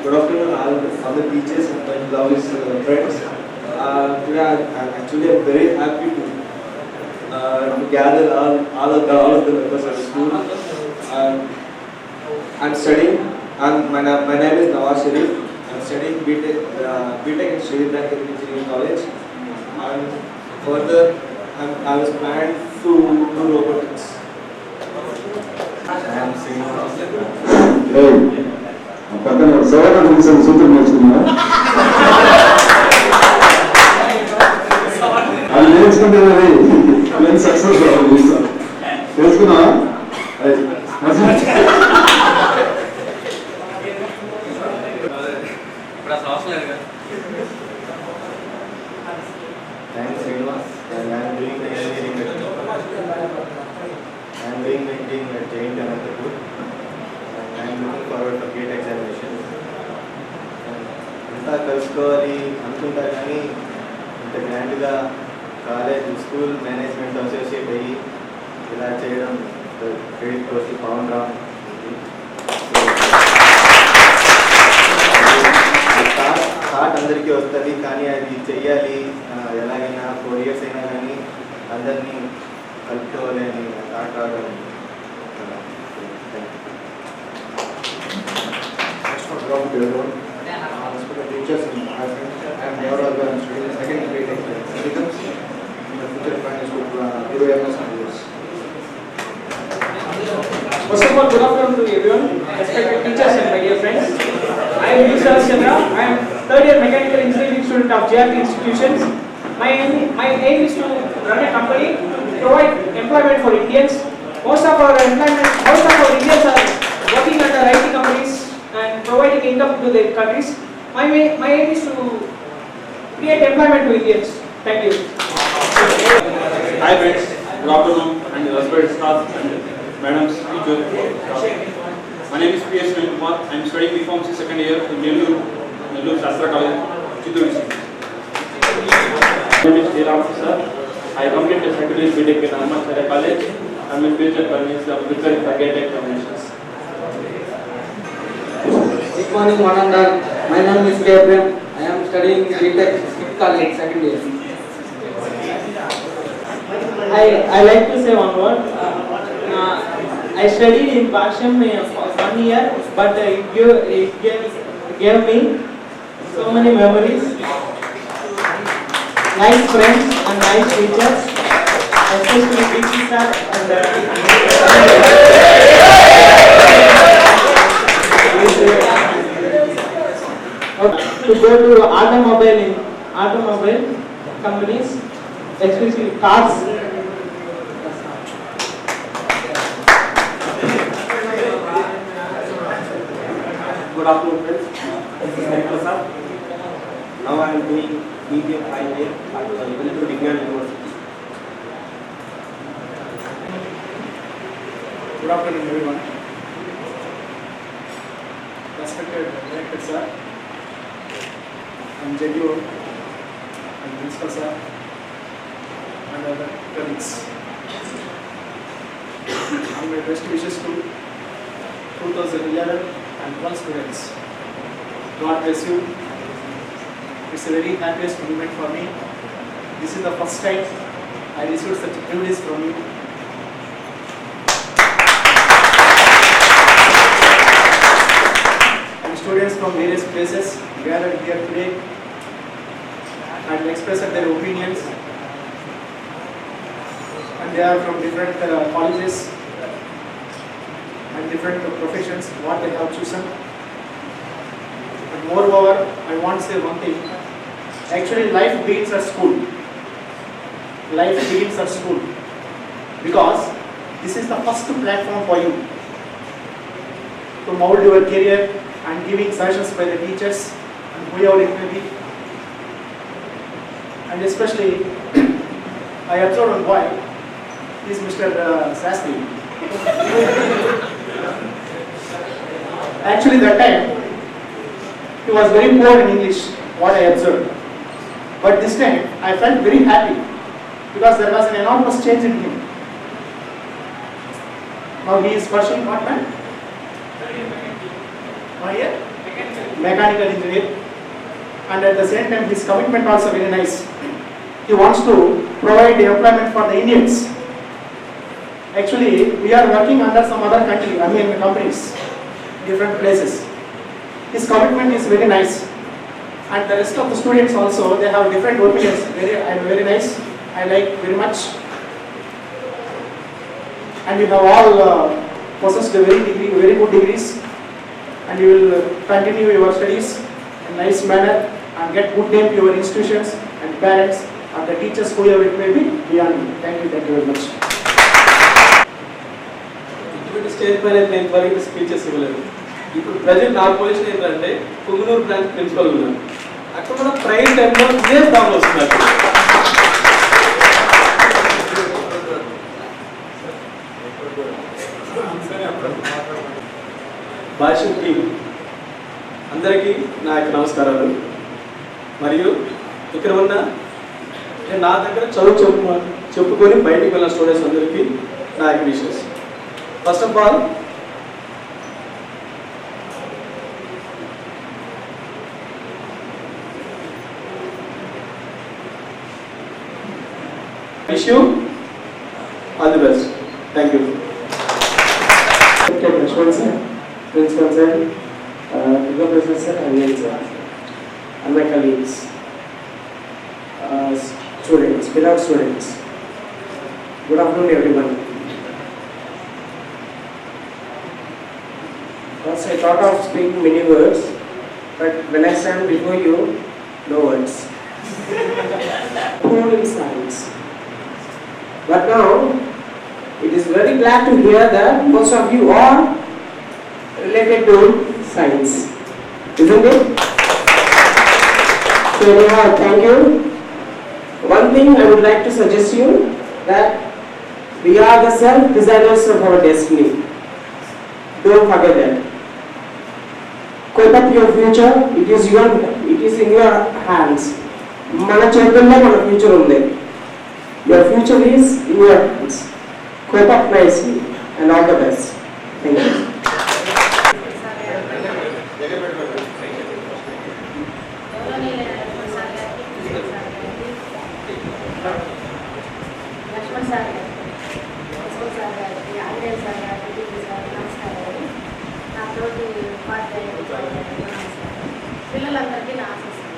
Good afternoon, all the teachers and my lovely friends. Today I'm actually very happy to gather all of the members of the school. I'm studying. My name is Nawaz Sharif. I'm studying BTech in Sri Lanka Engineering College. And further, I was planned to do robotics. I am Hey. పక్కన సోదరు కూర్చొని సూత్రం నేర్చుకున్నా అది నేర్చుకుంటే నేను success నేర్చుకున్నా Thanks, Srinivas. And I am doing the engineering at Jain Anantapur. And I am looking forward for GATE examination. అంతా కలుసుకోవాలి అనుకుంటా కానీ ఇంత గ్రాండ్గా కాలేజ్ స్కూల్ మేనేజ్మెంట్ అసోసియేట్ అయ్యి ఇలా చేయడం credit course Pavan Ram. Thought అందరికీ వస్తుంది కానీ అది చెయ్యాలి ఎలాగైనా 4 years అయినా కానీ అందరినీ కలుపుకోవాలి అని థాట్ రావడం. Teachers and my friends, I am Devar Agrawal, student second grade becomes in the future primary school Guru MS Studios. First of all, good afternoon to everyone, respected teachers and my dear friends. I am V. Saraschandra. I am third year mechanical engineering student of JRT institutions. My aim is to run a company to provide employment for Indians. Most of our Indians are working under IT companies and providing income to their countries. My aim is to create employment to Indians. Thank you. Hi friends, good afternoon and respected staff and madams, teachers. My name is P.S. Kumar. I am studying B.Pharmacy second year in Nellore Shastra College, Chittoor district. My name is Sriram sir. I completed secondary BTech in Anantapur College. I am in future plans of preparing for GATE examinations. Good morning, one and all. My name is Gabriel. I am studying BTech Skip College, second year. I like to say one word. I studied in Basham for 1 year, but it gave me so many memories, nice friends and nice teachers, especially PT sir and to go to automobile companies, especially cars. Good afternoon, friends. This is Hari Prasad. Now I am doing BBA final year at Nellore Vignan University. Good afternoon, everyone. Respected director sir, and JDO, and principal sir, and other colleagues. And my best wishes to 2011 and 12 students. God bless you. It's a very happiest moment for me. This is the first time I received such a privilege from you. Students from various places gathered here today and expressed their opinions, and they are from different colleges and different professions what they have chosen. And moreover, I want to say one thing. Actually, life begins at school. Life begins at school because this is the first platform for you to mold your career and giving suggestions by the teachers and whoever it may be. And especially, I observed one boy, he is Mr. Sastri. Actually, that time, he was very poor in English, what I observed. But this time, I felt very happy because there was an enormous change in him. Now he is pursuing what man? 1 year? mechanical engineer, and at the same time his commitment also very nice. He wants to provide employment for the Indians. Actually, we are working under some other country, companies, different places. His commitment is very nice, and the rest of the students also, they have different opinions. Very nice. I like very much. And you have all possessed very good degrees, and you will continue your studies in a nice manner and get good name to your institutions and parents and the teachers, whoever it may be, beyond you. Thank you very much. ఇటువంటి stage పైన నేను ఇంతవరకు speeches ఇవ్వలేదు. ఇప్పుడు present నా position ఏంటంటే Punganur branch principal ఉన్నాను. అక్కడ కూడా ప్రైవేట్ టైంలో ఇదే ప్రాబ్లం వస్తుంది. భాష్యం టీం అందరికీ నా యొక్క నమస్కారాలు. మరియు ఇక్కడ ఉన్న నా దగ్గర చెప్పుకొని బయటికి వెళ్ళిన స్టూడెంట్స్ అందరికీ నా యొక్క wishes. First of all wish you all the best. Thank you. Rashwan sir, Principal sir, Professor Anil sir, and my colleagues, students, beloved students. Good afternoon, everyone. First, I thought of speaking many words, but when I stand before you, no words. Poor in science. But now, it is very glad to hear that most of you are related to science, isn't it? So anyhow, thank you. One thing I would like to suggest you, that we are the self-designers of our destiny. Don't forget that. Cope up your future, it is in your hands. Mana chetulla mana future undi. Your future is in your hands. Cope up nicely and all the best. Thank you. Lakshman sir sir గారికి Anjaneya sir గారికి నమస్కారాలు. నా తోటి ఉపాధ్యాయులు పిల్లలందరికీ నా ఆశిస్తాను.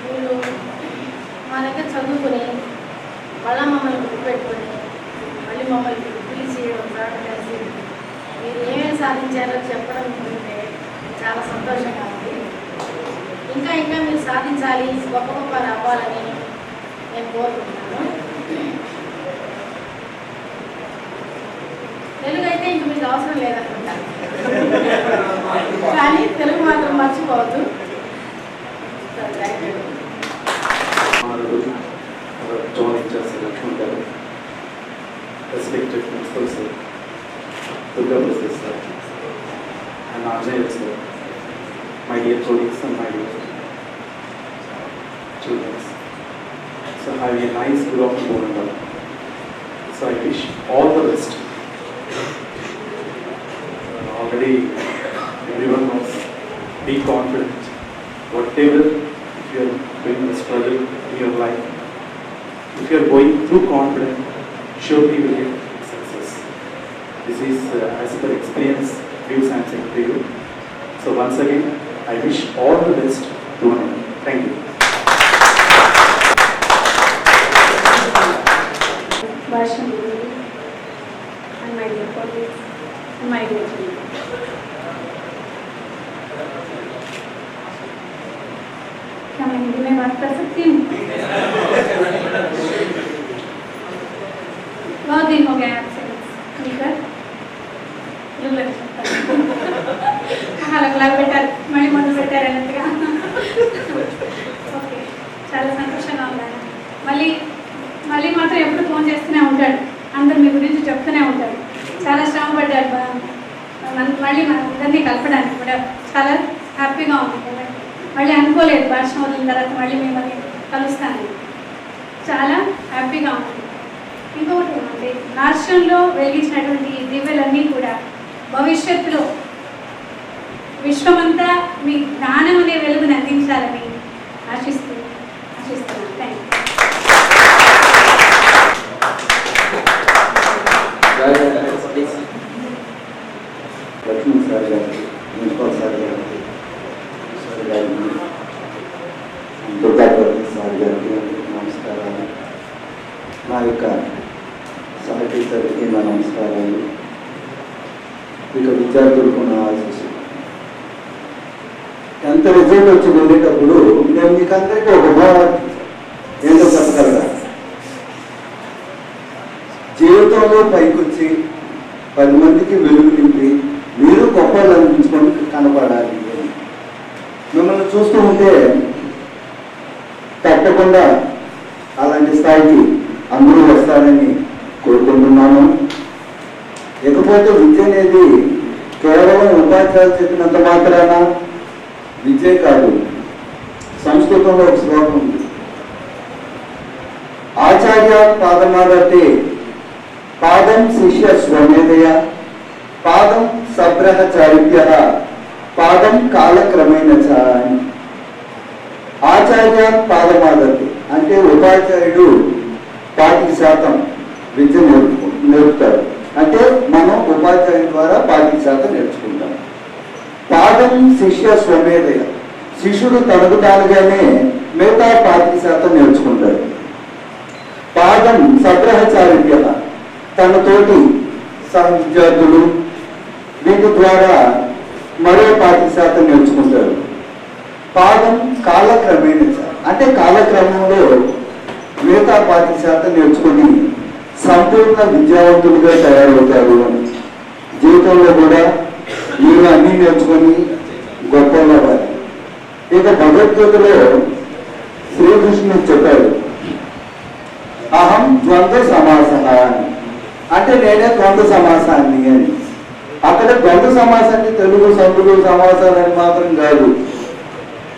మీరు మా దగ్గర చదువుకుని మళ్ళీ మమ్మల్ని గుర్తుపెట్టుకొని మళ్ళీ మమ్మల్ని పిలిచి కలిసి మీరు ఏమేమి సాధించారో చెప్పడం ఉంటే చాలా సంతోషంగా ఉంది. ఇంకా ఇంకా మీరు సాధించాలి, గొప్ప గొప్ప రావాలని నేను కోరుకుంటున్నాను. తెలుగు అయితే ఇంక మీకు అవసరం లేదనుకుంటాను, కానీ తెలుగు మాత్రం మర్చిపోవద్దు. John H.S. Lakshman garu, respected principal sir, Durga Prasad sir, and Ajay sir, my dear colleagues and my dear children. So have a nice good afternoon. So I wish all the best. Already everyone knows, be confident. Whatever you are going to struggle in your life, if you are going through confidence, surely you will get success. This is as per experience, views I am saying to you. So once again, I wish all the best to one another. Thank you. Basham and my dear colleagues and my dear children. क्या मैं हिंदी में बात कर सकती हूँ? बहुत दिन हो गया आपसे मिलकर. अलग बेटर मणि मन बेटर అన్నట్టుగా. ఓకే, చాలా సంతోషంగా ఉన్నాను. మళ్ళీ మాత్రం ఎప్పుడు ఫోన్ చేస్తూనే ఉంటాడు, అందరు మీ గురించి చెప్తూనే ఉంటాడు. చాలా శ్రమ పడ్డాడు మళ్ళీ మన అందరినీ కలపడానికి కూడా. చాలా హ్యాపీగా ఉంది. మళ్ళీ అనుకోలేదు భాష వదిలిన తర్వాత మళ్ళీ మిమ్మల్ని కలుస్తాను. చాలా హ్యాపీగా ఉంది. ఇంకొకటి ఏమంటే, రాష్ట్రంలో వెలిగించినటువంటి దివ్యలన్నీ కూడా భవిష్యత్తులో విశ్వమంతా మీ జ్ఞానం అనే వెలుగును అందించాలని ఆశిస్తున్నాను. థ్యాంక్ లక్ష్మణ్ సార్ గారికి, ప్రిన్సిపల్ సార్ గారికి, సార్ గారికి, దుర్గాపతి సార్ గారికి నమస్కారాలు. నా యొక్క సహటీచర్కి నా నమస్కారాలు. ఇక విద్యార్థులకు నా ఆశీస్సులు. ఎంత రిజల్ట్ వచ్చి వెళ్ళేటప్పుడు నేను మీకు అందరికీ ఒక ఏంటో చెప్పగలరా, జీవితంలో పైకొచ్చి 10 మందికి వెలుగు నింపి మీరు గొప్పలు అనిపించుకొని కనపడాలి. మిమ్మల్ని చూస్తూ ఉంటే తప్పకుండా అలాంటి స్థాయికి అందరూ వస్తారని కోరుకుంటున్నాను. ఇకపోతే విద్య అనేది కేవలం ఉపాధ్యాయులు చెప్పినంత మాత్రాన విద్య కాదు. సంస్కృతంలో ఒక శ్లోకం ఉంది, ఆచార్య పాదమాదతే పాదం శిష్య స్వమేధయ పాదం సబ్రహచారిభ్య పాదం కాలక్రమేణ చ అని. ఆచార్య పాదమాదతి అంటే ఉపాధ్యాయుడు 40% విద్య నేర్పుతాడు. అంటే మనం ఉపాధ్యాయుని ద్వారా 40% నేర్చుకుంటాం. పాదం శిష్య స్వమేధయ, శిష్యుడు తనకు తానుగానే మిగతా 40% నేర్చుకుంటాడు. పాదం సబ్రహచారిభ్య, తనతోటి సహ విద్యార్థులు వీటి ద్వారా మరో 40% నేర్చుకుంటారు. పాదం కాలక్రమేణ, అంటే కాలక్రమంలో మిగతా 40% నేర్చుకుని సంపూర్ణ విద్యావంతులుగా తయారవుతారు. జీవితంలో కూడా మీరు అన్నీ నేర్చుకొని గొప్పలు అవ్వాలి. ఇక భగవద్గీతలో శ్రీకృష్ణుడు చెప్పాడు, అహం ద్వంద్వ సమాస అని. అంటే నేనే ద్వంద్వ సమాసాన్ని అని. అక్కడ ద్వంద్వ సమాసాన్ని తెలుగు సందులు సమాసాలని మాత్రం కాదు,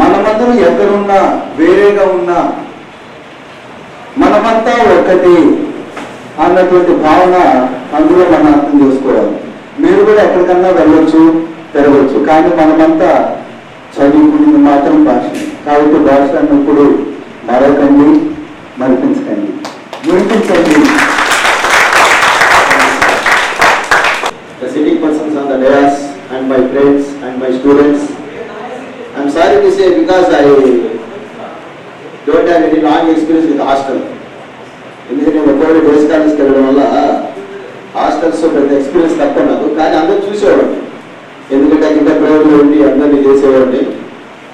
మనమందరం ఎక్కడున్నా వేరేగా ఉన్నా మనమంతా ఒక్కటి అన్నటువంటి భావన అందులో మనం అర్థం చేసుకోవాలి. మీరు కూడా ఎక్కడికన్నా వెళ్ళొచ్చు, తిరగచ్చు, కానీ మనమంతా చదువుకునేది మాత్రం భాష. కాబట్టి భాష అన్నప్పుడు మరొకండి, మరిపించకండి, వినిపించండి. The sitting persons on the dais and my friends and my students, I'm sorry to say because I don't have any long experience with hostel. ఎందుకంటే నేను ఒకవేళ డేస్ కాలేజ్కి వెళ్ళడం వల్ల హాస్టల్స్ పెద్ద ఎక్స్పీరియన్స్ తక్కువ నాకు. కానీ అందరూ చూసేవాడిని, ఎందుకంటే ఇంకా ప్రైవేట్లో ఉండి అందరినీ చేసేవాడిని.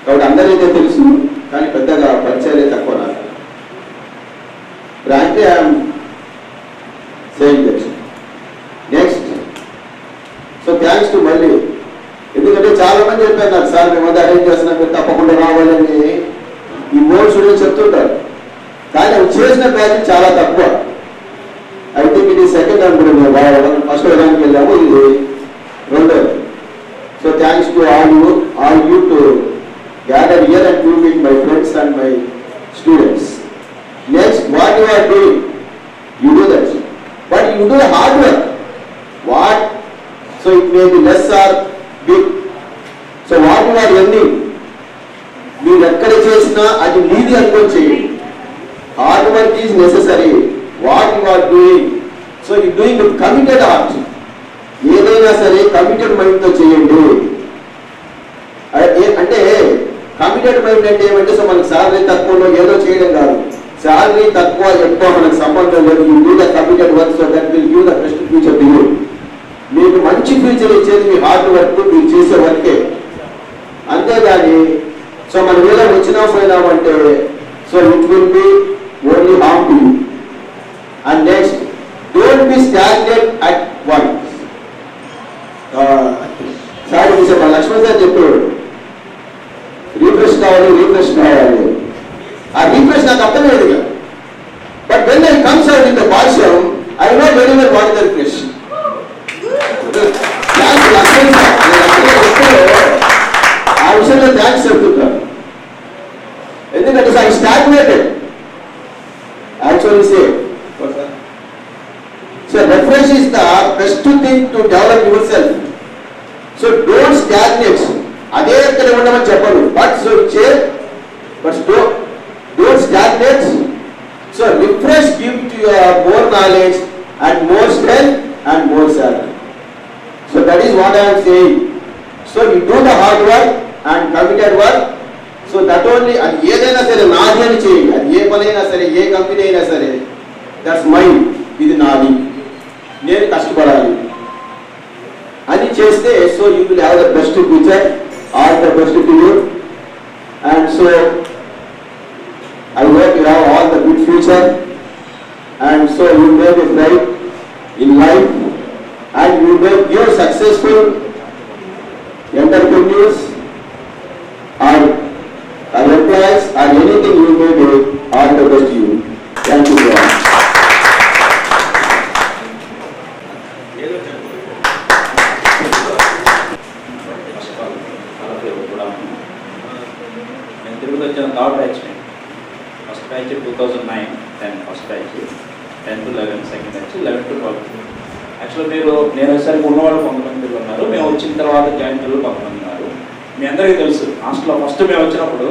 కాబట్టి అందరైతే తెలుసు, కానీ పెద్దగా పరిచయాలే తక్కువ నాకు. Frankly I'm saying that. Next, so thanks to మళ్ళీ, ఎందుకంటే చాలా మంది చెప్పారు నాకు, సార్ మేము అంతా అరేంజ్ చేస్తున్నాం, మీరు తప్పకుండా రావాలని ఈ బోర్డు స్టూడెంట్స్ చెప్తుంటారు. కానీ అవి చేసిన బ్యాచ్ చాలా తక్కువ. ఐ థింక్ ఇది సెకండ్ అనుకుంటున్నాం. ఫస్ట్ విధానికి వెళ్ళాము, ఇది రెండోది. So thanks to all you to gather here and to meet my friends and my students. Next, what you are doing, you do that, but you do hard work. What, so it may be less or big. So what you are earning, మీరు ఎక్కడ చేసినా అది మీది అనుకొని చేయండి. Hard work is necessary. What you are doing, so you doing with committed heart. ఏదైనా సరే committed మైండ్తో చేయండి. అంటే కమిటెడ్ మైండ్ అంటే ఏమంటే, సో మనకు శాలరీ తక్కువలో ఏదో చేయడం కాదు. శాలరీ తక్కువ ఎక్కువ మనకు సంబంధం లేదు. You do the committed work, so that will give the best future to you. మీకు మంచి ఫ్యూచర్ ఇచ్చేది మీ హార్డ్ వర్క్, మీరు చేసే వర్కే. అంతేగాని సో మనం ఏదో వచ్చినా పోయినామంటే so it will be only harm to you. And next, don't be stagnant at once. Sir మా లక్ష్మణ్ సార్ చెప్పాడు, రీఫ్రెష్ కావాలి. ఆ రీఫ్రెష్ నాకు అర్థమయ్యేది కాదు. But when I comes out in the Bhashyam, I know very well what is the refresh. Lakshman sir ఆ విషయంలో thanks చెప్తుంటాను. ఎందుకంటే I stagnated actually say. So refresh is the best thing to develop yourself. So don't stagnate. అదే ఎత్తున ఉండమని చెప్పను. But so don't stagnate. So refresh, give to more knowledge and more strength and more salary. So that is what I am saying. So you do the hard work and committed work. So that only, అది ఏదైనా సరే నాది అని చేయండి. అది ఏ పనైనా సరే, ఏ company అయినా సరే, దట్స్ మైండ్, ఇది నాది, నేను కష్టపడాలి అని చేస్తే, so you will have the best future, all the best to you. And so I hope you have all the good future, and so you may be bright in life, and you may be successful entrepreneurs or employees or anything you may do. All the best to you. Thank you very much. నేను తిరుపతి వచ్చిన third batch. First batch 2009, 10 first batch, 10 to 11 second batch, 11 to 12. యాక్చువల్గా నేను వచ్చేసరికి ఉన్నవాళ్ళు కొంతమంది పిల్లలు ఉన్నారు, మేము వచ్చిన తర్వాత జాయిన్ పిల్లలు కొంతమంది ఉన్నారు. మీ అందరికీ తెలుసు, హాస్టల్లో ఫస్ట్ మేము వచ్చినప్పుడు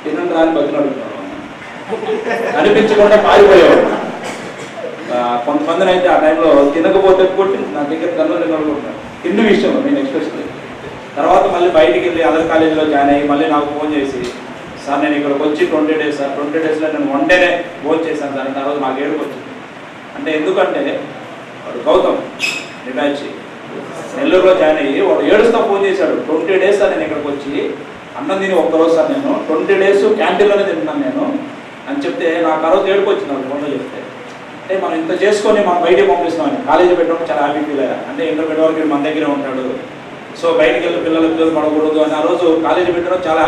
తినండి రాని బతులు అడుగుతున్నాం, అనిపించకుండా పారిపోయేవాడు. కొంతమందిని అయితే ఆ టైంలో తినకపోతే కొట్టి నా దగ్గర తన్నులు నిలబడుకుంటున్నాను తిండి విషయంలో నేను ఎక్స్పెషల్లీ. తర్వాత మళ్ళీ బయటికి వెళ్ళి అదర్ కాలేజీలో జాయిన్ అయ్యి మళ్ళీ నాకు ఫోన్ చేసి, సార్ నేను ఇక్కడికి వచ్చి 20 days సార్, 20 daysలో నేను 1 day ఫోన్ చేశాను సార్ అంటే ఆ రోజు నాకు ఏడుపు వచ్చింది. అంటే ఎందుకంటే వాడు గౌతమ్ నిబాచి నెల్లూరులో జాయిన్ అయ్యి వాడు ఏడుస్తా ఫోన్ చేశాడు, 20 days సార్ నేను ఇక్కడికి వచ్చి అన్నం తిని ఒక్కరోజు సార్ నేను 20 days క్యాంటీన్లోనే తింటున్నాను నేను అని చెప్తే నాకు ఆ రోజు ఏడుపు వచ్చింది వాళ్ళు ఫోన్లో చెప్తే. అంటే మనం ఇంత చేసుకొని మనం బయటికి పంపిస్తున్నామని కాలేజీ పెట్టడం చాలా హ్యాపీ ఫీల్ అయ్యా. అంటే ఇంటర్మీడియట్ వరకు మన దగ్గరే ఉంటాడు, సో బయటికి వెళ్ళి పిల్లలు పడకూడదు అని ఆ రోజు కాలేజీ పెట్టడం చాలా